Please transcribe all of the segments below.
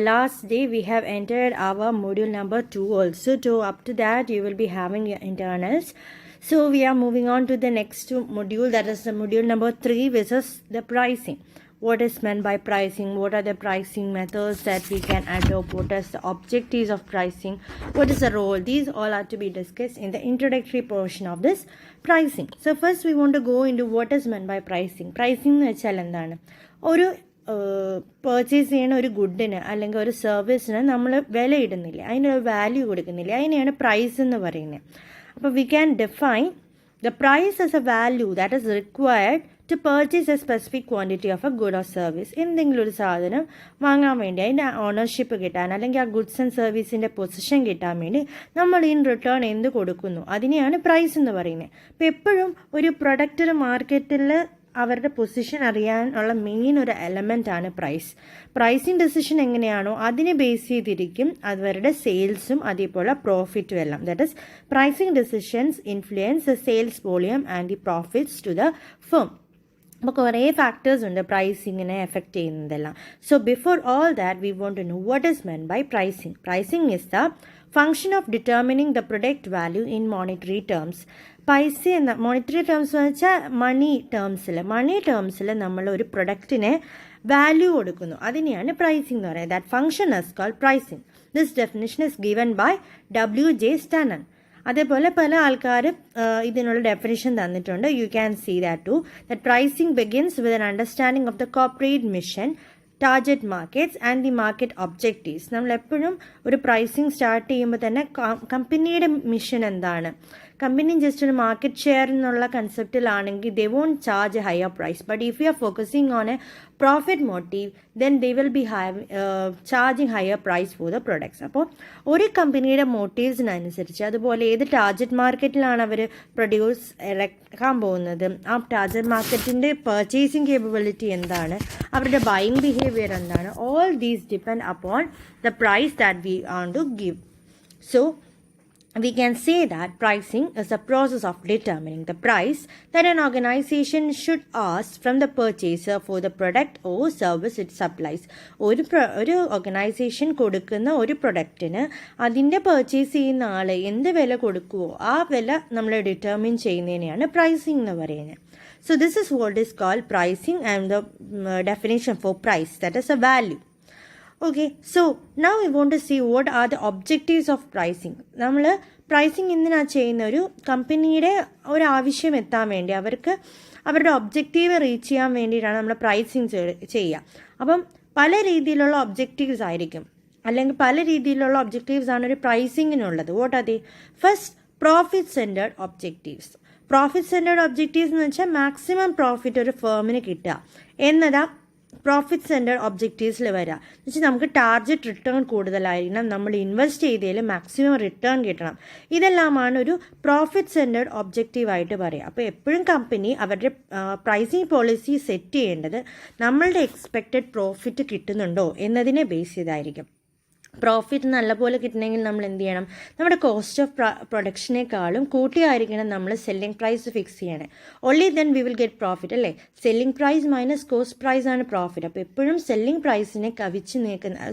Last day we have entered our module number 2 also. So up to that you will be having your internals. So we are moving on to the next module, that is the module number 3, which is the pricing. What is meant by pricing? What are the pricing methods that we can adopt? What is the objectives of pricing? What is the role? These all are to be discussed in the introductory portion of this pricing. So first we want to go into what is meant by pricing. Pricing എന്ന് വെച്ചാൽ എന്താണ്? ഒരു purchase ചെയ്യുന്ന ഒരു ഗുഡിന് അല്ലെങ്കിൽ ഒരു സർവീസിന് നമ്മൾ വില ഇടുന്നില്ല, അതിനൊരു വാല്യൂ കൊടുക്കുന്നില്ല, അതിനെയാണ് പ്രൈസ് എന്ന് പറയുന്നത്. അപ്പോൾ we can define the price as a value that is required to purchase a specific quantity of a good or service. എന്തെങ്കിലും ഒരു സാധനം വാങ്ങാൻ വേണ്ടി അതിൻ്റെ ഓണർഷിപ്പ് കിട്ടാൻ അല്ലെങ്കിൽ ആ ഗുഡ്സ് ആൻഡ് സർവീസിൻ്റെ പൊസിഷൻ കിട്ടാൻ വേണ്ടി നമ്മൾ ഇൻ റിട്ടേൺ എന്ത് കൊടുക്കുന്നു അതിനെയാണ് പ്രൈസ് എന്ന് പറയുന്നത്. അപ്പോൾ എപ്പോഴും ഒരു പ്രൊഡക്റ്റ് മാർക്കറ്റിൽ അവരുടെ പൊസിഷൻ അറിയാനുള്ള മെയിൻ ഒരു എലമെൻ്റാണ് പ്രൈസ്. പ്രൈസിങ് ഡെസിഷൻ എങ്ങനെയാണോ അതിനെ ബേസ് ചെയ്തിരിക്കും അവരുടെ സെയിൽസും അതേപോലെ പ്രോഫിറ്റും എല്ലാം. That is pricing decisions influence the sales volume and the profits to the firm. അപ്പോൾ കുറേ ഫാക്ടേഴ്സ് ഉണ്ട് പ്രൈസിങ്ങിനെ എഫക്റ്റ് ചെയ്യുന്നതെല്ലാം. So before all that we want to know what is meant by pricing. Pricing is the function of determining the product value in monetary terms. പൈസ എന്ന monetary terms എന്ന് വെച്ചാൽ മണി ടേംസിൽ നമ്മൾ ഒരു പ്രൊഡക്റ്റിനെ വാല്യൂ കൊടുക്കുന്നു, അതിനെയാണ് പ്രൈസിങ് എന്ന് പറയുന്നത്. That function is called pricing. This definition is given by W.J. Stannan. അതേപോലെ പല ആൾക്കാരും ഇതിനുള്ള ഡെഫിനിഷൻ തന്നിട്ടുണ്ട്. You can see that too. That pricing begins with an understanding of the corporate mission, target markets and the market objectives. നമ്മളെപ്പോഴും ഒരു pricing start ചെയ്യുമ്പോൾ തന്നെ കമ്പനിയുടെ മിഷൻ എന്താണ്, കമ്പനി ജസ്റ്റ് ഒരു മാർക്കറ്റ് ഷെയർ എന്നുള്ള കൺസെപ്റ്റിലാണെങ്കിൽ they want charge a higher price. But if you are focusing on a profit motive then they will be charging higher price for the products. അപ്പോൾ ഒരു കമ്പനിയുടെ മോട്ടീവ്സിനനുസരിച്ച്, അതുപോലെ ഏത് ടാർഗറ്റ് മാർക്കറ്റിലാണ് അവർ produce ഇറക്കാൻ പോകുന്നത്, ആ ടാർഗറ്റ് മാർക്കറ്റിൻ്റെ പർച്ചേസിങ് കേപ്പബിലിറ്റി എന്താണ്, അവരുടെ ബൈയിങ് ബിഹേവിയർ എന്താണ്, all these depend upon the price that we want to give. So we can say that pricing is the process of determining the price that an organization should ask from the purchaser for the product or service it supplies. ഒരു organisation കൊടുക്കുന്ന ഒരു പ്രൊഡക്റ്റിന് അതിൻ്റെ purchase ചെയ്യുന്ന ആൾ എന്ത് വില കൊടുക്കുമോ ആ വില നമ്മൾ ഡിറ്റർമിൻ ചെയ്യുന്നതിനെയാണ് പ്രൈസിങ് എന്ന് പറയുന്നത്. So this is what is called pricing, and the definition for price, that is a value. Okay, so now we want to see what are the objectives of pricing. നമ്മൾ pricing എന്തിനാണ് ചെയ്യുന്ന, ഒരു കമ്പനിയുടെ ഒരു ആവശ്യം എത്താൻ വേണ്ടി അവർക്ക് അവരുടെ ഒബ്ജക്റ്റീവ് റീച്ച് ചെയ്യാൻ വേണ്ടിയിട്ടാണ് നമ്മൾ പ്രൈസിങ് ചെയ്യുക. അപ്പം പല രീതിയിലുള്ള ഒബ്ജക്റ്റീവ്സ് ആയിരിക്കും, അല്ലെങ്കിൽ പല രീതിയിലുള്ള ഒബ്ജക്റ്റീവ്സ് ആണ് ഒരു പ്രൈസിങ്ങിനുള്ളത്. What are the? First, profit centered objectives. Profit centered objectives എന്ന് വെച്ചാൽ മാക്സിമം പ്രോഫിറ്റ് ഒരു ഫേമിന് കിട്ടുക എന്നതാ പ്രോഫിറ്റ് സെൻറ്റേർഡ് ഒബ്ജക്റ്റീവ്സിൽ വരിക. എന്ന് വെച്ചാൽ നമുക്ക് ടാർഗറ്റ് റിട്ടേൺ കൂടുതലായിരിക്കണം, നമ്മൾ ഇൻവെസ്റ്റ് ചെയ്തതിൽ മാക്സിമം റിട്ടേൺ കിട്ടണം. ഇതെല്ലാമാണ് ഒരു പ്രോഫിറ്റ് സെൻറ്റേർഡ് ഒബ്ജക്റ്റീവായിട്ട് പറയുക. അപ്പോൾ എപ്പോഴും കമ്പനി അവരുടെ പ്രൈസിങ് പോളിസി സെറ്റ് ചെയ്യേണ്ടത് നമ്മളുടെ എക്സ്പെക്റ്റഡ് പ്രോഫിറ്റ് കിട്ടുന്നുണ്ടോ എന്നതിനെ ബേസ് ചെയ്തായിരിക്കും. പ്രോഫിറ്റ് നല്ലപോലെ കിട്ടണമെങ്കിൽ നമ്മൾ എന്ത് ചെയ്യണം, നമ്മുടെ കോസ്റ്റ് ഓഫ് പ്രൊഡക്ഷനേക്കാളും കൂട്ടിയായിരിക്കണം നമ്മൾ സെല്ലിംഗ് പ്രൈസ് ഫിക്സ് ചെയ്യണേ. Only then we will get profit, അല്ലേ? Selling price minus cost price ആണ് പ്രോഫിറ്റ്. അപ്പോൾ എപ്പോഴും സെല്ലിംഗ് പ്രൈസിനെ കവിച്ച് നിൽക്കുന്ന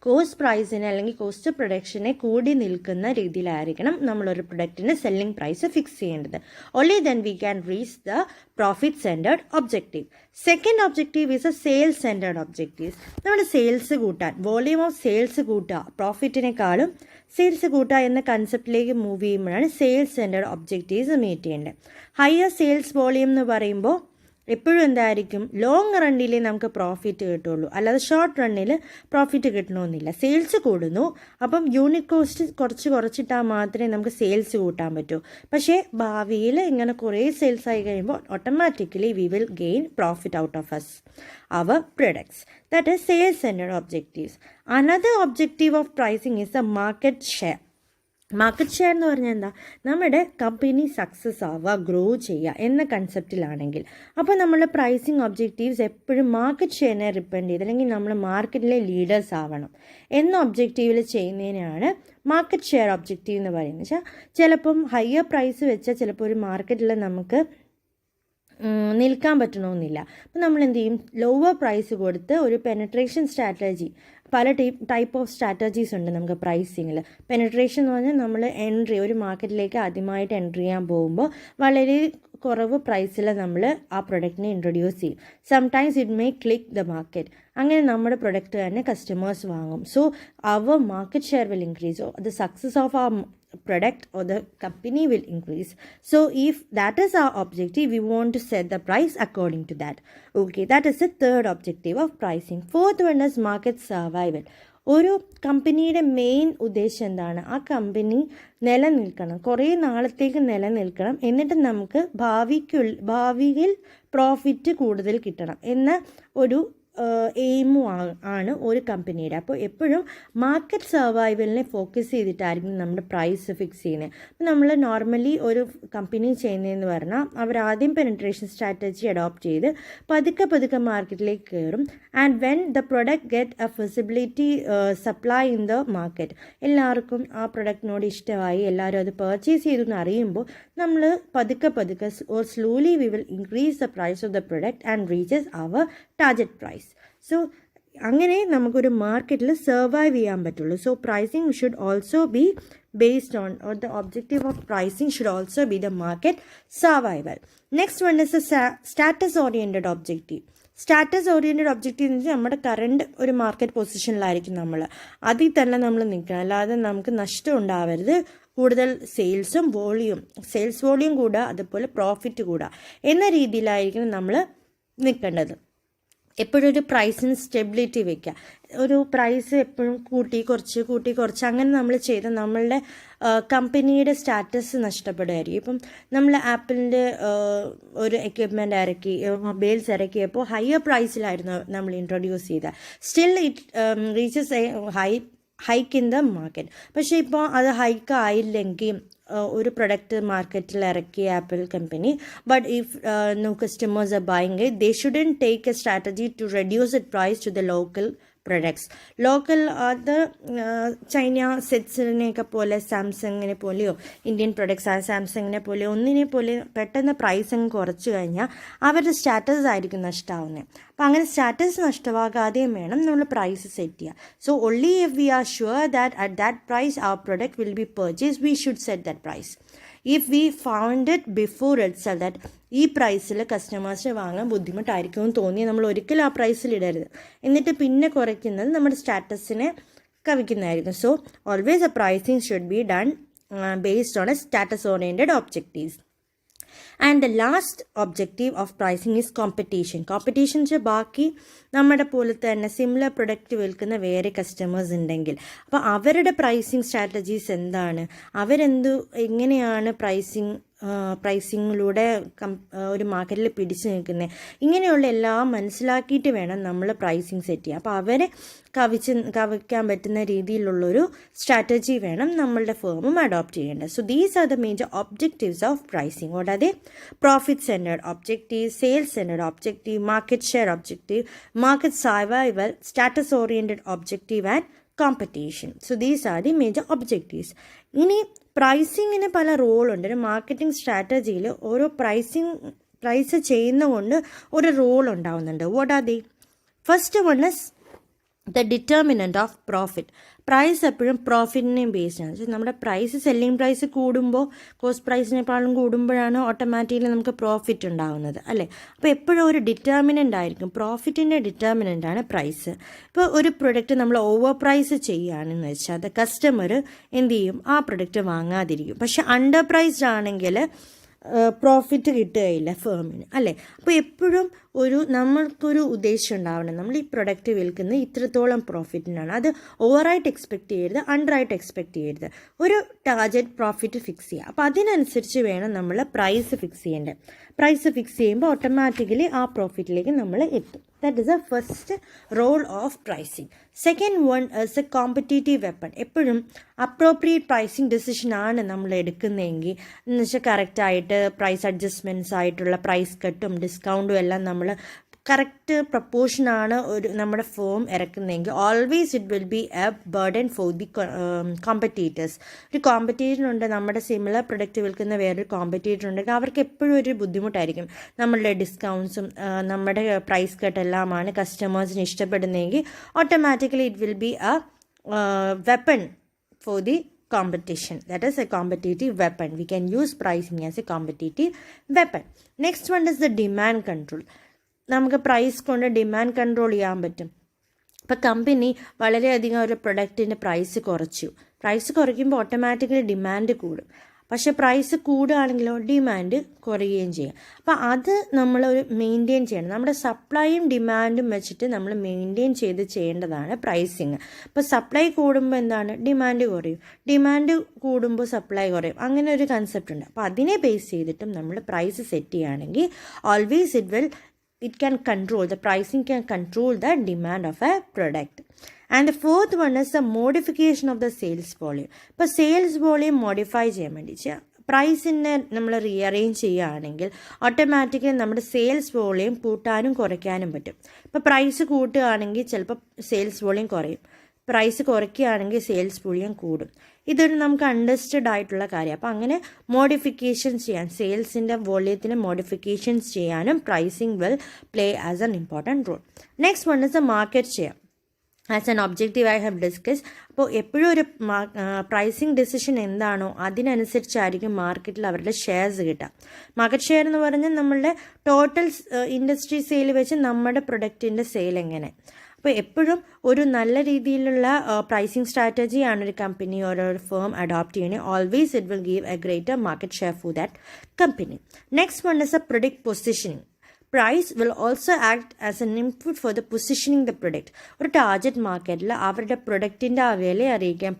കോസ്റ്റ് പ്രൈസിനെ അല്ലെങ്കിൽ കോസ്റ്റ് പ്രൊഡക്ഷനെ കൂടി നിൽക്കുന്ന രീതിയിലായിരിക്കണം നമ്മളൊരു പ്രൊഡക്റ്റിന് സെല്ലിംഗ് പ്രൈസ് ഫിക്സ് ചെയ്യേണ്ടത്. Only then we can reach the profit centred objective. Second objective is A sales centred objectives. നമ്മുടെ സെയിൽസ് കൂട്ടാൻ, വോളിയം ഓഫ് സെയിൽസ് കൂട്ടുക, പ്രോഫിറ്റിനേക്കാളും സെയിൽസ് കൂട്ടുക എന്ന കൺസെപ്റ്റിലേക്ക് മൂവ് ചെയ്യുമ്പോഴാണ് സെയിൽസ് സെൻറ്റേർഡ് ഒബ്ജക്റ്റീവ്സ് മീറ്റ് ചെയ്യേണ്ടത്. ഹയർ സെയിൽസ് വോളിയം എന്ന് പറയുമ്പോൾ എപ്പോഴും എന്തായിരിക്കും, ലോങ് റണ്ണിലേ നമുക്ക് പ്രോഫിറ്റ് കിട്ടുള്ളൂ, അല്ലാതെ ഷോർട്ട് റണ്ണിൽ പ്രോഫിറ്റ് കിട്ടണമെന്നില്ല. സെയിൽസ് കൂടുന്നു, അപ്പം യൂണിറ്റ് കോസ്റ്റ് കുറച്ചിട്ടാൽ മാത്രമേ നമുക്ക് സെയിൽസ് കൂട്ടാൻ പറ്റൂ. പക്ഷേ ഭാവിയിൽ ഇങ്ങനെ കുറേ സെയിൽസ് ആയി കഴിയുമ്പോൾ automatically we will gain profit out of us, our products. That is sales centered objectives. Another objective of pricing is the market share. Market share എന്ന് പറഞ്ഞാൽ എന്താ, നമ്മുടെ കമ്പനി സക്സസ് ആവുക, ഗ്രോ ചെയ്യുക എന്ന കൺസെപ്റ്റിലാണെങ്കിൽ അപ്പോൾ നമ്മൾ പ്രൈസിങ് ഒബ്ജക്റ്റീവ്സ് എപ്പോഴും മാർക്കറ്റ് ഷെയറിനെ ഡിപ്പെൻഡ് ചെയ്ത്, അല്ലെങ്കിൽ നമ്മൾ മാർക്കറ്റിലെ ലീഡേഴ്സ് ആവണം എന്ന ഒബ്ജക്റ്റീവിൽ ചെയ്യുന്നതിനാണ് മാർക്കറ്റ് ഷെയർ ഒബ്ജക്റ്റീവ് എന്ന് പറയുന്നത്. വെച്ചാൽ ചിലപ്പം ഹയർ പ്രൈസ് വെച്ചാൽ ചിലപ്പോൾ ഒരു മാർക്കറ്റിൽ നമുക്ക് നിൽക്കാൻ പറ്റണമെന്നില്ല. അപ്പോൾ നമ്മൾ എന്ത് ചെയ്യും, ലോവർ പ്രൈസ് കൊടുത്ത് ഒരു പെനട്രേഷൻ സ്ട്രാറ്റജി, പല ടൈപ്പ് ഓഫ് സ്ട്രാറ്റജീസ് ഉണ്ട് നമുക്ക് പ്രൈസിങ്ങിൽ. പെനട്രേഷൻ എന്ന് പറഞ്ഞാൽ നമ്മൾ ഒരു മാർക്കറ്റിലേക്ക് ആദ്യമായിട്ട് എൻട്രി ചെയ്യാൻ പോകുമ്പോൾ വളരെ കുറവ് പ്രൈസിൽ നമ്മൾ ആ പ്രൊഡക്റ്റിനെ ഇൻട്രൊഡ്യൂസ് ചെയ്യും. Sometimes it may click the market. അങ്ങനെ നമ്മുടെ പ്രൊഡക്റ്റ് തന്നെ കസ്റ്റമേഴ്സ് വാങ്ങും. So our market share will increase, the success of our product or the company will increase. So if that is our objective, we want to set the price according to that. Okay, that is the third objective of pricing. Fourth one is market survival. ഒരു കമ്പനിയുടെ main ഉദ്ദേശം എന്താണ്? ആ company നിലനിൽക്കണം, കുറേ നാളത്തേക്ക് നിലനിൽക്കണം, എന്നിട്ട് നമുക്ക് ഭാവിയിൽ പ്രോഫിറ്റ് കൂടുതൽ കിട്ടണം എന്ന ഒരു എയിമും ആണ് ഒരു കമ്പനിയുടെ. അപ്പോൾ എപ്പോഴും മാർക്കറ്റ് സർവൈവലിനെ ഫോക്കസ് ചെയ്തിട്ടായിരിക്കും നമ്മുടെ പ്രൈസ് ഫിക്സ് ചെയ്യുന്നത്. അപ്പോൾ നമ്മൾ നോർമലി ഒരു കമ്പനി ചെയ്യുന്നതെന്ന് പറഞ്ഞാൽ അവരാദ്യം പെനട്രേഷൻ സ്ട്രാറ്റജി അഡോപ്റ്റ് ചെയ്ത് പതുക്കെ മാർക്കറ്റിലേക്ക് കയറും. And when the product get A feasibility supply in the market, എല്ലാവർക്കും ആ പ്രൊഡക്റ്റിനോട് ഇഷ്ടമായി, എല്ലാവരും അത് പർച്ചേസ് ചെയ്തു എന്ന് അറിയുമ്പോൾ നമ്മൾ പതുക്കെ or slowly we will increase the price of the product and reaches our target price. So അങ്ങനെ നമുക്കൊരു മാർക്കറ്റിൽ സർവൈവ് ചെയ്യാൻ പറ്റുള്ളൂ. So pricing should also be based on, or the objective of pricing should also be the market survival. Next one is the status oriented objective. Status oriented objective എന്ന് വെച്ചാൽ നമ്മുടെ current ഒരു market പൊസിഷനിലായിരിക്കും നമ്മൾ, അതിൽ തന്നെ നമ്മൾ നിൽക്കണം. അല്ലാതെ നമുക്ക് നഷ്ടം ഉണ്ടാവരുത്. കൂടുതൽ സെയിൽസ് വോളിയം കൂടുക, അതുപോലെ പ്രോഫിറ്റ് കൂടുക എന്ന രീതിയിലായിരിക്കണം നമ്മൾ നിൽക്കേണ്ടത്. എപ്പോഴും ഒരു പ്രൈസിന് സ്റ്റെബിലിറ്റി വയ്ക്കുക. ഒരു പ്രൈസ് എപ്പോഴും കൂട്ടി കുറച്ച് അങ്ങനെ നമ്മൾ ചെയ്ത് നമ്മളുടെ കമ്പനിയുടെ സ്റ്റാറ്റസ് നഷ്ടപ്പെടുമായിരിക്കും. ഇപ്പം നമ്മൾ ആപ്പിളിൻ്റെ ഒരു എക്യുപ്മെൻ്റ് മൊബൈൽസ് ഇറക്കിയപ്പോൾ ഹയർ പ്രൈസിലായിരുന്നു നമ്മൾ ഇൻട്രൊഡ്യൂസ് ചെയ്തത്. Still it reaches A hike in the market. പക്ഷേ ഇപ്പോൾ അത് ഹൈക്ക് ആയില്ലെങ്കിൽ ഒരു പ്രൊഡക്റ്റ് മാർക്കറ്റിൽ ഇറക്കി apple company, but if no customers are buying it, they shouldn't take a strategy to reduce the price to the local products. Local അത് China സെറ്റ്സിനെയൊക്കെ പോലെ സാംസങ്ങിനെ പോലെയോ Indian products ആയ സാംസങ്ങിനെ പോലെയോ ഒന്നിനെ പോലെ പെട്ടെന്ന് പ്രൈസ് അങ്ങ് കുറച്ച് കഴിഞ്ഞാൽ അവരുടെ സ്റ്റാറ്റസ് ആയിരിക്കും നഷ്ടമാവുന്നത്. അപ്പോൾ അങ്ങനെ സ്റ്റാറ്റസ് നഷ്ടമാകാതെയും വേണം നമ്മൾ പ്രൈസ് സെറ്റ് ചെയ്യുക. So only if we are sure that at that price our product will be purchase, we should set that price. If we found it before itself that ഈ പ്രൈസിൽ കസ്റ്റമേഴ്സിന് വാങ്ങാൻ ബുദ്ധിമുട്ടായിരിക്കുമെന്ന് തോന്നി നമ്മൾ ഒരിക്കലും ആ പ്രൈസിൽ ഇടരുത്. എന്നിട്ട് പിന്നെ കുറയ്ക്കുന്നത് നമ്മുടെ സ്റ്റാറ്റസിനെ കവിക്കുന്നതായിരിക്കും. So always a pricing should be done based on a status oriented objectives. And the last objective of pricing is competition. Competition വെച്ചാൽ ബാക്കി നമ്മുടെ പോലെ തന്നെ സിമിലർ പ്രൊഡക്റ്റ് വിൽക്കുന്ന വേറെ കസ്റ്റമേഴ്സ് ഉണ്ടെങ്കിൽ അപ്പോൾ അവരുടെ പ്രൈസിങ് സ്ട്രാറ്റജീസ് എന്താണ്, എങ്ങനെയാണ് പ്രൈസിങ്ങിലൂടെ ഒരു മാർക്കറ്റിൽ പിടിച്ചു നിൽക്കുന്നത്, ഇങ്ങനെയുള്ള എല്ലാം മനസ്സിലാക്കിയിട്ട് വേണം നമ്മൾ പ്രൈസിങ് സെറ്റ് ചെയ്യുക. അപ്പോൾ അവരെ കവിക്കാൻ പറ്റുന്ന രീതിയിലുള്ളൊരു സ്ട്രാറ്റജി വേണം നമ്മളുടെ ഫേമും അഡോപ്റ്റ് ചെയ്യേണ്ടത്. So these are the major objectives of pricing. What are they? Profit centred objective, sales centred objective, market share objective, market survival, status oriented objective and competition. So these are the major objectives. ഇനി പ്രൈസിങ്ങിന് പല റോളുണ്ട്. ഒരു marketing സ്ട്രാറ്റജിയിൽ ഓരോ price ചെയ്യുന്നതുകൊണ്ട് ഒരു role ഉണ്ടാവുന്നുണ്ട്. What are the? First one is the determinant of profit. Price എപ്പോഴും പ്രോഫിറ്റിനെയും based ആണ്. നമ്മുടെ പ്രൈസ് സെല്ലിംഗ് പ്രൈസ് കൂടുമ്പോൾ കോസ്റ്റ് പ്രൈസിനേക്കാളും കൂടുമ്പോഴാണ് ഓട്ടോമാറ്റിക്കലി നമുക്ക് പ്രോഫിറ്റ് ഉണ്ടാകുന്നത്, അല്ലേ? അപ്പോൾ എപ്പോഴും ഒരു ഡിറ്റർമിനൻ്റ് ആയിരിക്കും. പ്രോഫിറ്റിൻ്റെ ഡിറ്റർമിനൻ്റ് ആണ് പ്രൈസ്. ഇപ്പോൾ ഒരു പ്രൊഡക്റ്റ് നമ്മൾ ഓവർ പ്രൈസ് ചെയ്യുകയാണെന്ന് വെച്ചാൽ അത് കസ്റ്റമർ എന്ത് ചെയ്യും? ആ പ്രൊഡക്റ്റ് വാങ്ങാതിരിക്കും. പക്ഷെ അണ്ടർ പ്രൈസ്ഡ് ആണെങ്കിൽ പ്രോഫിറ്റ് കിട്ടുകയില്ല ഫേമിന്, അല്ലേ? അപ്പോൾ എപ്പോഴും നമ്മൾക്കൊരു ഉദ്ദേശം ഉണ്ടാവണം. നമ്മൾ ഈ പ്രൊഡക്റ്റ് വിൽക്കുന്നത് ഇത്രത്തോളം പ്രോഫിറ്റിനാണ്. അത് ഓവറായിട്ട് എക്സ്പെക്റ്റ് ചെയ്യരുത്, അണ്ടറായിട്ട് എക്സ്പെക്റ്റ് ചെയ്യരുത്. ഒരു ടാർഗറ്റ് പ്രോഫിറ്റ് ഫിക്സ് ചെയ്യുക. അപ്പോൾ അതിനനുസരിച്ച് വേണം നമ്മൾ പ്രൈസ് ഫിക്സ് ചെയ്യേണ്ടത്. പ്രൈസ് ഫിക്സ് ചെയ്യുമ്പോൾ ഓട്ടോമാറ്റിക്കലി ആ പ്രോഫിറ്റിലേക്ക് നമ്മൾ എത്തും. That is a first role of pricing. Second one is a competitive weapon. എപ്പോഴും അപ്രോപ്രിയേറ്റ് പ്രൈസിങ് ഡിസിഷനാണ് നമ്മൾ എടുക്കുന്നതെങ്കിൽ എന്ന് വെച്ചാൽ കറക്റ്റായിട്ട് പ്രൈസ് അഡ്ജസ്റ്റ്മെൻറ്റ്സ് ആയിട്ടുള്ള പ്രൈസ് കട്ടും ഡിസ്കൗണ്ടും എല്ലാം നമ്മൾ കറക്റ്റ് പ്രപ്പോർഷനാണ് നമ്മുടെ ഫേം ഇറക്കുന്നതെങ്കിൽ always it will be a burden for the competitors. ഒരു കോമ്പറ്റീറ്റർ ഉണ്ട്, നമ്മുടെ സിമിലർ പ്രൊഡക്റ്റ് വിൽക്കുന്ന വേറൊരു കോമ്പറ്റീറ്റർ ഉണ്ടെങ്കിൽ അവർക്ക് എപ്പോഴും ഒരു ബുദ്ധിമുട്ടായിരിക്കും. നമ്മളുടെ ഡിസ്കൗണ്ട്സും നമ്മുടെ പ്രൈസ് കട്ടെല്ലാമാണ് കസ്റ്റമേഴ്സിന് ഇഷ്ടപ്പെടുന്നതെങ്കിൽ automatically it will be a weapon for the competition. That is a competitive weapon. We can use pricing as a competitive weapon. Next one is the demand control. നമുക്ക് പ്രൈസ് കൊണ്ട് ഡിമാൻഡ് കൺട്രോൾ ചെയ്യാൻ പറ്റും. ഇപ്പോൾ company വളരെയധികം ഒരു പ്രൊഡക്റ്റിൻ്റെ price കുറയ്ക്കുമ്പോൾ automatically demand കൂടും. പക്ഷേ പ്രൈസ് കൂടുകയാണെങ്കിലോ ഡിമാൻഡ് കുറയുകയും ചെയ്യും. അപ്പോൾ അത് നമ്മൾ ഒരു മെയിൻറ്റെയിൻ ചെയ്യണം. നമ്മുടെ സപ്ലൈയും ഡിമാൻഡും വെച്ചിട്ട് നമ്മൾ മെയിൻറ്റെയിൻ ചെയ്യേണ്ടതാണ് പ്രൈസിങ്. അപ്പോൾ സപ്ലൈ കൂടുമ്പോൾ എന്താണ്, ഡിമാൻഡ് കുറയും, ഡിമാൻഡ് കൂടുമ്പോൾ സപ്ലൈ കുറയും, അങ്ങനെ ഒരു കൺസെപ്റ്റ് ഉണ്ട്. അപ്പോൾ അതിനെ ബേസ് ചെയ്തിട്ടും നമ്മൾ പ്രൈസ് സെറ്റ് ചെയ്യുകയാണെങ്കിൽ always it can control, the pricing can control the demand of a product. And the fourth one is the modification of the sales volume. ഇപ്പോൾ സെയിൽസ് വോളിയം മോഡിഫൈ ചെയ്യാൻ വേണ്ടി പ്രൈസിനെ നമ്മൾ റീഅറേഞ്ച് ചെയ്യുകയാണെങ്കിൽ automatically നമ്മുടെ sales volume കൂട്ടാനും കുറയ്ക്കാനും പറ്റും. ഇപ്പോൾ പ്രൈസ് കൂട്ടുകയാണെങ്കിൽ ചിലപ്പോൾ സെയിൽസ് വോളിയം കുറയും, പ്രൈസ് കുറയ്ക്കുകയാണെങ്കിൽ സെയിൽസ് വോളിയം കൂടും. ഇതൊരു നമുക്ക് അണ്ടർസ്റ്റുഡ് ആയിട്ടുള്ള കാര്യം. അപ്പോൾ അങ്ങനെ മോഡിഫിക്കേഷൻസ് ചെയ്യാൻ, സെയിൽസിൻ്റെ വോളിയത്തിന് മോഡിഫിക്കേഷൻസ് ചെയ്യാനും pricing will play as an important role. Next one is a market share as an objective I have discuss. അപ്പോൾ എപ്പോഴും ഒരു പ്രൈസിങ് ഡിസിഷൻ എന്താണോ അതിനനുസരിച്ചായിരിക്കും മാർക്കറ്റിൽ അവരുടെ ഷെയർസ് കിട്ടുക. മാർക്കറ്റ് ഷെയർ എന്ന് പറഞ്ഞാൽ നമ്മളുടെ ടോട്ടൽ ഇൻഡസ്ട്രി സെയിൽ വെച്ച് നമ്മുടെ പ്രൊഡക്റ്റിൻ്റെ സെയിൽ എങ്ങനെ. അപ്പോൾ എപ്പോഴും ഒരു നല്ല രീതിയിലുള്ള പ്രൈസിങ് സ്ട്രാറ്റജിയാണ് ഒരു കമ്പനി ഒരു ഫേം അഡോപ്റ്റ് ചെയ്യുന്നത്. Always it will give a greater market share for that company. Next one is a product positioning. Price will also act as an input for the positioning the product. ഒരു target മാർക്കറ്റിൽ അവരുടെ പ്രൊഡക്റ്റിൻ്റെ ആ വില അറിയിക്കാൻ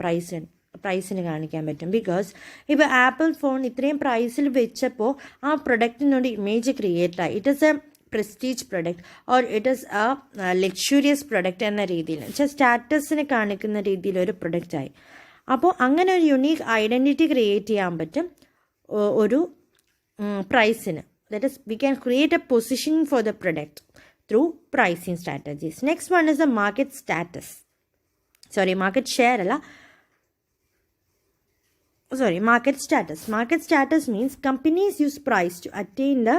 പ്രൈസിന് കാണിക്കാൻ പറ്റും. ബിക്കോസ് ഇപ്പോൾ ആപ്പിൾ ഫോൺ ഇത്രയും പ്രൈസിൽ വെച്ചപ്പോൾ ആ പ്രൊഡക്റ്റിനൊരു ഇമേജ് ക്രിയേറ്റ് ആയി. It is A prestige product or it is A luxurious product എന്ന രീതിയിൽ സ്റ്റാറ്റസിനെ കാണിക്കുന്ന രീതിയിലൊരു പ്രൊഡക്റ്റായി. അപ്പോൾ അങ്ങനെ ഒരു യുണീക്ക് ഐഡൻറ്റിറ്റി ക്രിയേറ്റ് ചെയ്യാൻ പറ്റും ഒരു പ്രൈസിന്. That is we can create a position for the product through pricing strategies. Next one is the market status. Market share അല്ല, market status. Market status means companies use price to attain the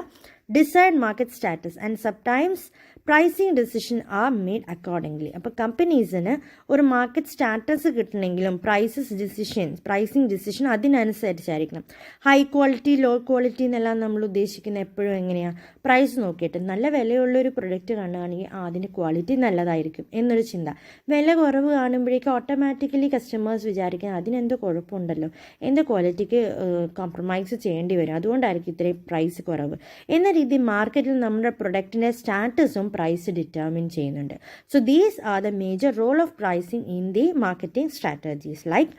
desired market status and sometimes pricing decisions are made accordingly. അപ്പോൾ കമ്പനീസിന് ഒരു market status കിട്ടണമെങ്കിലും pricing decision അതിനനുസരിച്ചായിരിക്കണം. High quality low quality എന്നെല്ലാം നമ്മൾ ഉദ്ദേശിക്കുന്ന എപ്പോഴും എങ്ങനെയാണ്, പ്രൈസ് നോക്കിയിട്ട് നല്ല വിലയുള്ളൊരു പ്രൊഡക്റ്റ് കാണുകയാണെങ്കിൽ അതിൻ്റെ ക്വാളിറ്റി നല്ലതായിരിക്കും എന്നൊരു ചിന്ത. വില കുറവ് കാണുമ്പോഴേക്കും ഓട്ടോമാറ്റിക്കലി കസ്റ്റമേഴ്സ് വിചാരിക്കാൻ അതിനെന്തോ കുഴപ്പമുണ്ടല്ലോ, എൻ്റെ ക്വാളിറ്റിക്ക് കോംപ്രമൈസ് ചെയ്യേണ്ടി വരും, അതുകൊണ്ടായിരിക്കും ഇത്രയും പ്രൈസ് കുറവ് എന്ന രീതി മാർക്കറ്റിൽ നമ്മുടെ പ്രൊഡക്റ്റിൻ്റെ സ്റ്റാറ്റസും പ്രൈസ് ഡിറ്റർമിൻ ചെയ്യുന്നുണ്ട്. So these are the major role of pricing in the marketing strategies. Like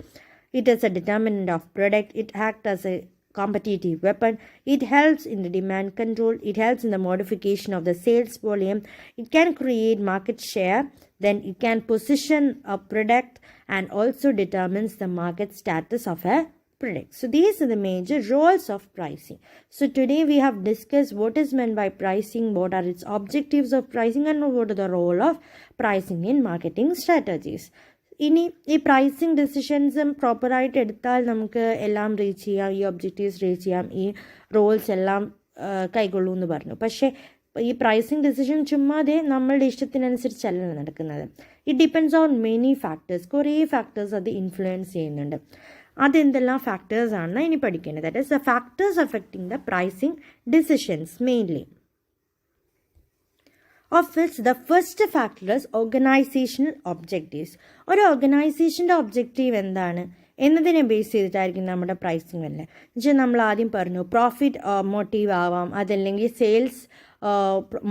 it is a determinant of product, it act as a competitive weapon, it helps in the demand control, it helps in the modification of the sales volume, it can create market share, then it can position a product and also determines the market status of a product. So these are the major roles of pricing. So today we have discussed what is meant by pricing, what are its objectives of pricing, and what are the role of pricing in marketing strategies. ഇനി ഈ pricing ഡിസിഷൻസും പ്രോപ്പറായിട്ട് എടുത്താൽ നമുക്ക് എല്ലാം reach ചെയ്യാം, ഈ objectives reach ചെയ്യാം, ഈ റോൾസ് എല്ലാം കൈകൊള്ളൂ എന്ന് പറഞ്ഞു. പക്ഷേ ഈ പ്രൈസിങ് ഡിസിഷൻ ചുമ്മാതെ നമ്മളുടെ ഇഷ്ടത്തിനനുസരിച്ചല്ല നടക്കുന്നത്. It depends on many factors. കുറേ ഫാക്ടേഴ്സ് അത് ഇൻഫ്ലുവൻസ് ചെയ്യുന്നുണ്ട്. അതെന്തെല്ലാം ഫാക്ടേഴ്സ് ആണെന്ന് ഇനി പഠിക്കേണ്ടത്. That is the factors affecting the pricing decisions mainly. Of which the first factor is organizational objectives. ഒരു ഓർഗനൈസേഷൻ്റെ ഒബ്ജക്റ്റീവ് എന്താണ് എന്നതിനെ ബേസ് ചെയ്തിട്ടായിരിക്കും നമ്മുടെ പ്രൈസിങ് വരുന്നത്. എന്നുവെച്ചാൽ നമ്മൾ ആദ്യം പറഞ്ഞു പ്രോഫിറ്റ് മോട്ടീവ് ആവാം, അതല്ലെങ്കിൽ സെയിൽസ്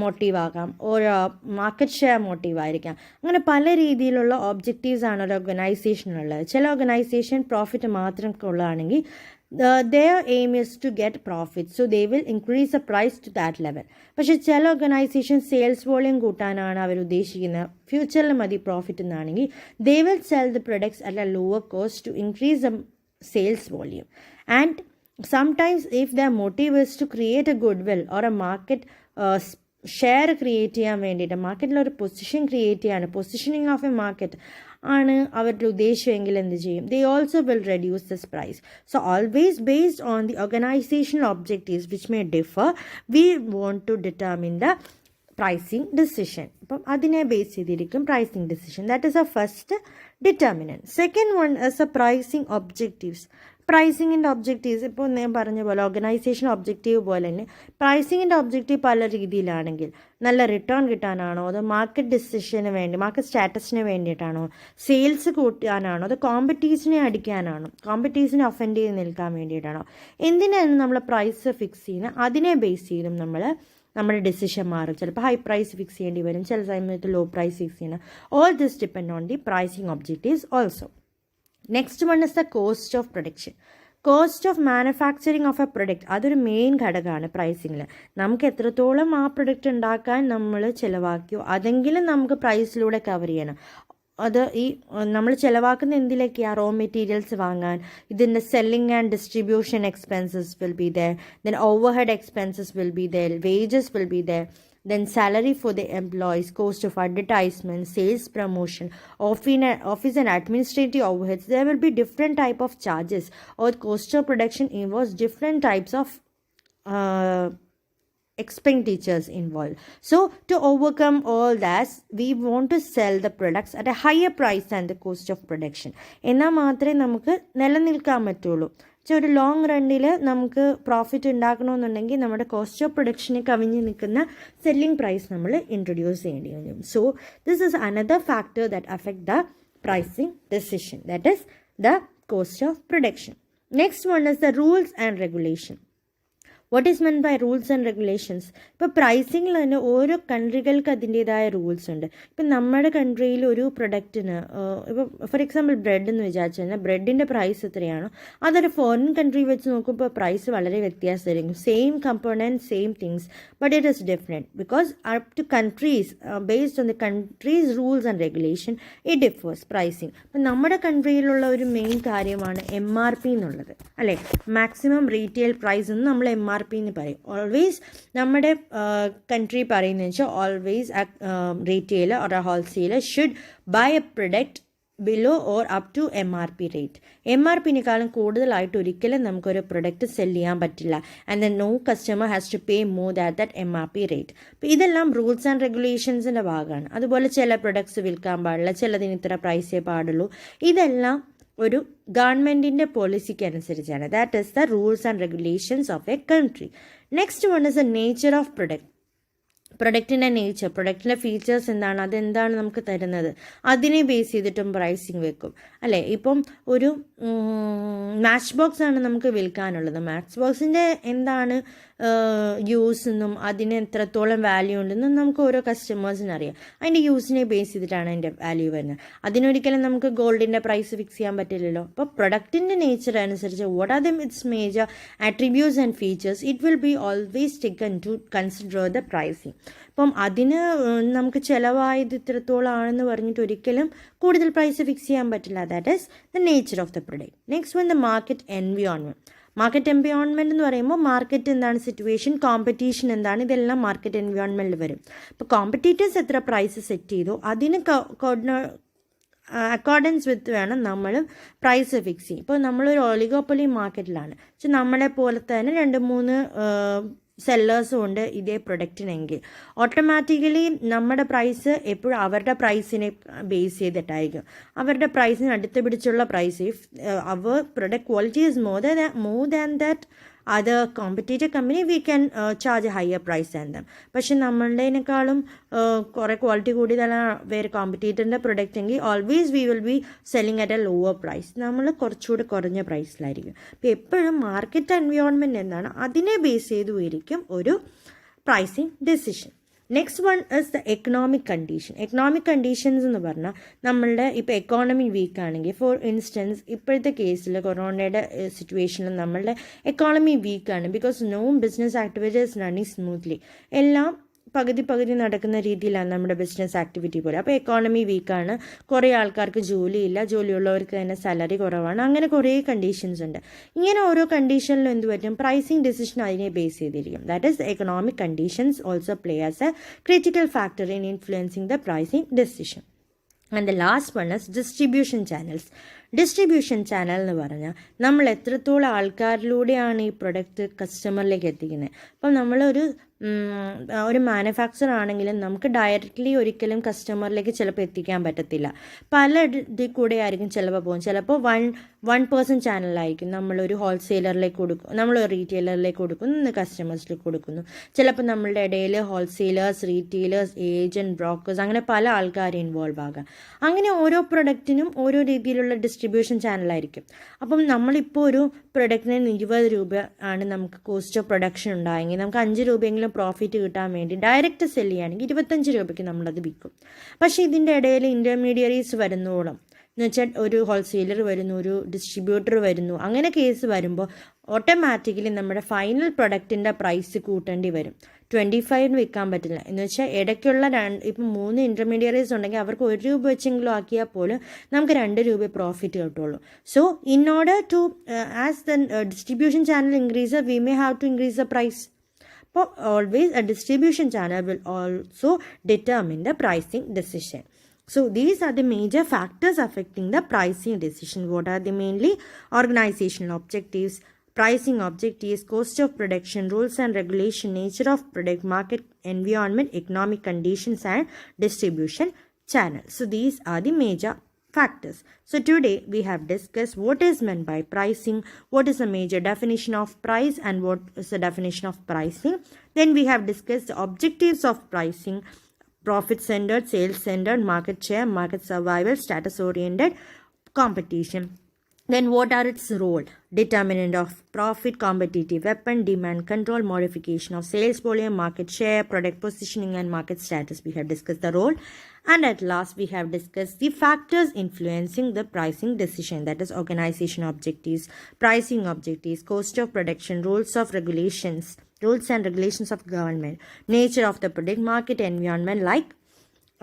മോട്ടീവ് ആകാം, ഒരു മാർക്കറ്റ് ഷെയർ മോട്ടീവ് ആയിരിക്കാം. അങ്ങനെ പല രീതിയിലുള്ള ഒബ്ജക്റ്റീവ്സ് ആണ് ഒരു ഓർഗനൈസേഷനുള്ളത്. ചില ഓർഗനൈസേഷൻ പ്രോഫിറ്റ് മാത്രം ഉള്ളതാണെങ്കിൽ their aim is to get profit, so they will increase the price to that level. പക്ഷേ ചില ഓർഗനൈസേഷൻ സെയിൽസ് വോളിയം കൂട്ടാനാണ് അവർ ഉദ്ദേശിക്കുന്നത്, ഫ്യൂച്ചറിൽ മതി പ്രോഫിറ്റ് എന്നാണെങ്കിൽ they will sell the products at a lower cost to increase the sales volume. And sometimes if their motive is to create a goodwill or a market share create ചെയ്യാൻ വേണ്ടിയിട്ട് മാർക്കറ്റിലൊരു position create ചെയ്യാണ്, positioning of a market ആണ് അവരുടെ ഉദ്ദേശമെങ്കിൽ എന്ത് ചെയ്യും? They also will reduce this price. So always based on the organisational objectives which may differ, we want to determine the pricing decision. അപ്പം അതിനെ ബേസ് ചെയ്തിരിക്കും pricing decision. That is a first determinant. Second one is a pricing objectives. പ്രൈസിങ്ങിൻ്റെ objectives ഇപ്പോൾ ഞാൻ പറഞ്ഞ പോലെ organisation objective പോലെ തന്നെ പ്രൈസിങ്ങിൻ്റെ ഒബ്ജക്റ്റീവ് പല രീതിയിലാണെങ്കിൽ, നല്ല റിട്ടേൺ കിട്ടാനാണോ, അതോ മാർക്കറ്റ് ഡിസിഷന് വേണ്ടി, മാർക്കറ്റ് സ്റ്റാറ്റസിന് വേണ്ടിയിട്ടാണോ, സെയിൽസ് കൂട്ടാനാണോ, അതോ കോമ്പറ്റീഷനെ അടിക്കാനാണോ, കോമ്പറ്റീഷനെ ഒഫൻഡ് ചെയ്ത് നിൽക്കാൻ വേണ്ടിയിട്ടാണോ, എന്തിനാണ് നമ്മൾ പ്രൈസ് ഫിക്സ് ചെയ്യുന്നത്? അതിനെ ബേസ് ചെയ്തും നമ്മുടെ ഡിസിഷൻ മാറും. ചിലപ്പോൾ ഹൈ പ്രൈസ് ഫിക്സ് ചെയ്യേണ്ടി വരും, ചില സമയത്ത് ലോ പ്രൈസ് ഫിക്സ് ചെയ്യണം. All this depend on the pricing objectives also. Next one is the cost of production. Cost of manufacturing of A product, അതൊരു മെയിൻ ഘടകമാണ് പ്രൈസിങ്ങിൽ. നമുക്ക് എത്രത്തോളം ആ പ്രൊഡക്റ്റ് ഉണ്ടാക്കാൻ നമ്മൾ ചിലവാക്കിയോ അതെങ്കിലും നമുക്ക് പ്രൈസിലൂടെ കവർ ചെയ്യണം. അത് ഈ നമ്മൾ ചിലവാക്കുന്ന എന്തിലേക്കാണ്? റോ മെറ്റീരിയൽസ് വാങ്ങാൻ, ഇതിൻ്റെ selling and distribution expenses will be there, then overhead expenses will be there, wages will be there, then salary for the employees, cost of advertisement, sales promotion, office and administrative overheads. There will be different type of charges, or cost of production involves different types of expenditures involved. So to overcome all that, we want to sell the products at a higher price than the cost of production. എന്നാൽ മാത്രമേ നമുക്ക് നിലനിൽക്കാൻ പറ്റുള്ളൂ. ഒരു long റണ്ണിൽ നമുക്ക് profit ഉണ്ടാക്കണമെന്നുണ്ടെങ്കിൽ നമ്മുടെ cost of പ്രൊഡക്ഷനെ കവിഞ്ഞ് നിൽക്കുന്ന സെല്ലിംഗ് പ്രൈസ് നമ്മൾ ഇൻട്രൊഡ്യൂസ് ചെയ്യേണ്ടി വരും. So this is another factor that affect the pricing decision, that is the cost of production. Next one is the rules and regulation. What is meant by rules and regulations? ഇപ്പോൾ പ്രൈസിങ്ങിൽ തന്നെ ഓരോ കൺട്രികൾക്ക് അതിൻ്റേതായ rules ഉണ്ട്. ഇപ്പം നമ്മുടെ കൺട്രിയിൽ ഒരു പ്രൊഡക്റ്റിന് ഇപ്പോൾ ഫോർ എക്സാമ്പിൾ ബ്രെഡ് എന്ന് വിചാരിച്ചു കഴിഞ്ഞാൽ ബ്രെഡിൻ്റെ പ്രൈസ് എത്രയാണോ അതൊരു ഫോറിൻ കൺട്രി വെച്ച് നോക്കുമ്പോൾ പ്രൈസ് വളരെ വ്യത്യാസമായിരിക്കും. Same component, same things, but it is different because up to countries based on the countries rules and regulation it differs pricing. അപ്പം നമ്മുടെ കൺട്രിയിലുള്ള ഒരു മെയിൻ കാര്യമാണ് MRP എന്നുള്ളത്, അല്ലേ? മാക്സിമം റീറ്റെയിൽ പ്രൈസ് എന്ന് നമ്മൾ MRP എന്ന് പറയും. ഓൾവേസ് നമ്മുടെ കൺട്രി പറയുന്നത് വെച്ചാൽ always retailer or wholesaler should buy a product below or up to MRP rate. MRPനേക്കാളും കൂടുതലായിട്ട് ഒരിക്കലും നമുക്കൊരു പ്രൊഡക്റ്റ് സെല് ചെയ്യാൻ പറ്റില്ല. And then no customer has to pay more that MRP rate. അപ്പോൾ ഇതെല്ലാം റൂൾസ് ആൻഡ് റെഗുലേഷൻസിൻ്റെ ഭാഗമാണ്. അതുപോലെ ചില പ്രൊഡക്ട്സ് വിൽക്കാൻ പാടില്ല, ചിലതിന് ഇത്ര പ്രൈസേ പാടുള്ളൂ. ഇതെല്ലാം ഒരു ഗവൺമെൻറ്റിൻ്റെ പോളിസിക്ക് അനുസരിച്ചാണ്. That is the rules and regulations of a country. Next one is the nature of product. പ്രൊഡക്റ്റിൻ്റെ നേച്ചർ, പ്രൊഡക്റ്റിൻ്റെ ഫീച്ചേഴ്സ് എന്താണ്, അതെന്താണ് നമുക്ക് തരുന്നത്, അതിനെ ബേസ് ചെയ്തിട്ടും പ്രൈസിങ് വെക്കും, അല്ലേ? ഇപ്പം ഒരു മാച്ച് ബോക്സ് ആണ് നമുക്ക് വിൽക്കാനുള്ളത്. മാച്ച് ബോക്സിൻ്റെ എന്താണ് യൂസ് എന്നും അതിന് എത്രത്തോളം വാല്യൂ ഉണ്ടെന്നും നമുക്ക് ഓരോ കസ്റ്റമേഴ്സിന് അറിയാം. അതിൻ്റെ യൂസിനെ ബേസ് ചെയ്തിട്ടാണ് അതിൻ്റെ വാല്യൂ വരുന്നത്. അതിനൊരിക്കലും നമുക്ക് ഗോൾഡിൻ്റെ പ്രൈസ് ഫിക്സ് ചെയ്യാൻ പറ്റില്ലല്ലോ. അപ്പോൾ പ്രൊഡക്റ്റിൻ്റെ നേച്ചർ അനുസരിച്ച് what are the its major attributes and features, it will be always taken to consider the pricing. അപ്പം അതിന് നമുക്ക് ചിലവായത് ഇത്രത്തോളം ആണെന്ന് പറഞ്ഞിട്ട് ഒരിക്കലും കൂടുതൽ പ്രൈസ് ഫിക്സ് ചെയ്യാൻ പറ്റില്ല. That is the nature of the product. Next one the market environment. Market environment എന്ന് പറയുമ്പോൾ മാർക്കറ്റ് എന്താണ് സിറ്റുവേഷൻ, കോമ്പറ്റീഷൻ എന്താണ്, ഇതെല്ലാം മാർക്കറ്റ് എൻവയോൺമെൻറ്റിൽ വരും. അപ്പോൾ കോമ്പറ്റീറ്റേഴ്സ് എത്ര പ്രൈസ് സെറ്റ് ചെയ്തു അതിന് അക്കോർഡൻസ് വിത്ത് വേണം നമ്മൾ പ്രൈസ് ഫിക്സ് ചെയ്യും. ഇപ്പോൾ നമ്മളൊരു ഒളിഗോപ്പൊളി മാർക്കറ്റിലാണ്, പക്ഷെ നമ്മളെ പോലെ തന്നെ 2-3 സെല്ലേഴ്സും ഉണ്ട് ഇതേ പ്രൊഡക്റ്റിനെങ്കിൽ ഓട്ടോമാറ്റിക്കലി നമ്മുടെ പ്രൈസ് എപ്പോഴും അവരുടെ പ്രൈസിനെ ബേസ് ചെയ്തിട്ടായിരിക്കും. അവരുടെ പ്രൈസിന് അടുത്ത് പിടിച്ചുള്ള പ്രൈസ്, ഇഫ് അവർ product quality is more than that other competitive company we can charge a higher price than them. പക്ഷെ നമ്മളുടേതിനേക്കാളും കുറേ ക്വാളിറ്റി കൂടിയതല്ല വേറെ കോമ്പറ്റീറ്ററിൻ്റെ പ്രൊഡക്റ്റ് എങ്കിൽ always we will be selling at a lower price. നമ്മൾ കുറച്ചുകൂടി കുറഞ്ഞ പ്രൈസിലായിരിക്കും. അപ്പോൾ എപ്പോഴും മാർക്കറ്റ് എൻവയോൺമെൻറ്റ് എന്താണ് അതിനെ ബേസ് ചെയ്തുമായിരിക്കും ഒരു pricing decision. Next one is the economic condition. Economic conditions എന്ന് പറഞ്ഞാൽ നമ്മളുടെ ഇപ്പോൾ എക്കോണമി വീക്ക് ആണെങ്കിൽ, ഫോർ ഇൻസ്റ്റൻസ് ഇപ്പോഴത്തെ കേസിൽ കൊറോണയുടെ സിറ്റുവേഷനിൽ നമ്മളുടെ എക്കോണമി വീക്കാണ് because no business activities running smoothly. എല്ലാം പകുതി നടക്കുന്ന രീതിയിലാണ് നമ്മുടെ ബിസിനസ് ആക്ടിവിറ്റി പോലെ. അപ്പോൾ എക്കോണമി വീക്കാണ്, കുറേ ആൾക്കാർക്ക് ജോലിയില്ല, ജോലിയുള്ളവർക്ക് തന്നെ സാലറി കുറവാണ്, അങ്ങനെ കുറേ കണ്ടീഷൻസ് ഉണ്ട്. ഇങ്ങനെ ഓരോ കണ്ടീഷനിലും എന്ത് പറ്റും, പ്രൈസിങ് ഡിസിഷൻ അതിനെ ബേസ് ചെയ്തിരിക്കും. That is economic conditions also play as A critical factor in influencing the pricing decision. And the last one is distribution channels. Distribution channel എന്ന് പറഞ്ഞാൽ നമ്മൾ എത്രത്തോളം ആൾക്കാരിലൂടെയാണ് ഈ പ്രൊഡക്റ്റ് കസ്റ്റമറിലേക്ക് എത്തിക്കുന്നത്. അപ്പം നമ്മളൊരു മാനുഫാക്ചർ ആണെങ്കിലും നമുക്ക് ഡയറക്റ്റ്ലി ഒരിക്കലും കസ്റ്റമറിലേക്ക് ചിലപ്പോൾ എത്തിക്കാൻ പറ്റത്തില്ല. പല ഇതിൽ കൂടെ ആയിരിക്കും ചിലപ്പോൾ പോകും. ചിലപ്പോൾ വൺ പേഴ്സൺ ചാനലായിരിക്കും. നമ്മളൊരു ഹോൾസെയിലറിലേക്ക് കൊടുക്കും, നമ്മളൊരു റീറ്റെയിലറിലേക്ക് കൊടുക്കുന്നു, ഇന്ന് കസ്റ്റമേഴ്സിലേക്ക് കൊടുക്കുന്നു. ചിലപ്പോൾ നമ്മളുടെ ഇടയിൽ ഹോൾസെയിലേഴ്സ്, റീറ്റെയിലേഴ്സ്, ഏജൻറ്റ്, ബ്രോക്കേഴ്സ്, അങ്ങനെ പല ആൾക്കാർ ഇൻവോൾവ് ആകാം. അങ്ങനെ ഓരോ പ്രൊഡക്റ്റിനും ഓരോ രീതിയിലുള്ള ഡിസ്ട്രിബ്യൂഷൻ ചാനലായിരിക്കും. അപ്പം നമ്മളിപ്പോൾ ഒരു പ്രൊഡക്റ്റിന് 20 രൂപ ആണ് നമുക്ക് കോസ്റ്റ് ഓഫ് പ്രൊഡക്ഷൻ ഉണ്ടായെങ്കിൽ നമുക്ക് 5 രൂപയെങ്കിലും പ്രോഫിറ്റ് കിട്ടാൻ വേണ്ടി ഡയറക്റ്റ് സെല് ചെയ്യുകയാണെങ്കിൽ 25 രൂപയ്ക്ക് നമ്മളത് വിൽക്കും. പക്ഷേ ഇതിൻ്റെ ഇടയിൽ ഇൻ്റർമീഡിയറീസ് വരുന്നോളം എന്ന് വെച്ചാൽ ഒരു ഹോൾസെയിലർ വരുന്നു, ഒരു ഡിസ്ട്രിബ്യൂട്ടർ വരുന്നു, അങ്ങനെ കേസ് വരുമ്പോൾ ഓട്ടോമാറ്റിക്കലി നമ്മുടെ ഫൈനൽ പ്രൊഡക്റ്റിൻ്റെ പ്രൈസ് കൂട്ടേണ്ടി വരും. 25 വിൽക്കാൻ പറ്റില്ല. എന്ന് വെച്ചാൽ ഇടയ്ക്കുള്ള ഇപ്പം 3 ഇൻ്റർമീഡിയറീസ് ഉണ്ടെങ്കിൽ അവർക്ക് 1 രൂപ വെച്ചെങ്കിലും ആക്കിയാൽ പോലും നമുക്ക് 2 രൂപ പ്രോഫിറ്റ് കിട്ടുള്ളൂ. So in order to as the distribution channel increase we may have to increase the price. അപ്പോൾ always a distribution channel will also determine the pricing decision. So these are the major factors affecting the pricing decision. What are the mainly? Organizational objectives, pricing objectives, cost of production, rules and regulation, nature of product, market environment, economic conditions and distribution channel. So these are the major factors. So today we have discussed what is meant by pricing, what is the major definition of price and what is the definition of pricing. Then we have discussed the objectives of pricing: profit centered, sales centered, market share, market survival, status oriented, competition. Then what are its role? Determinant of profit, competitive weapon, demand control, modification of sales volume, market share, product positioning and market status. We have discussed the role. And at last we have discussed the factors influencing the pricing decision, that is organization objectives, pricing objectives, cost of production, rules and regulations of government, nature of the product, market environment like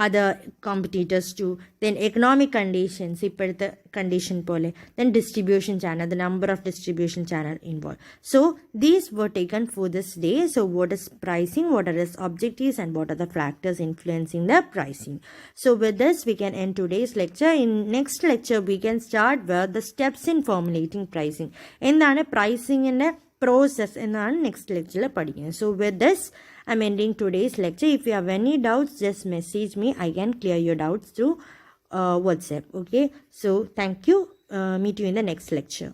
other competitors too, then economic conditions, ippalത്തെ condition pole, then distribution channel, the number of distribution channel involved. So these were taken for this day. So what is pricing, what are its objectives and what are the factors influencing the pricing. So with this we can end today's lecture. In next lecture we can start with the steps in formulating pricing. എന്താണ് പ്രൈസിങ്ങിൻ്റെ process എന്നാണ് next ലെക്ചറിൽ പഠിക്കുന്നത്. So with this I'm ending today's lecture. If you have any doubts, just message me. I can clear your doubts through WhatsApp. Okay. So thank you. Meet you in the next lecture.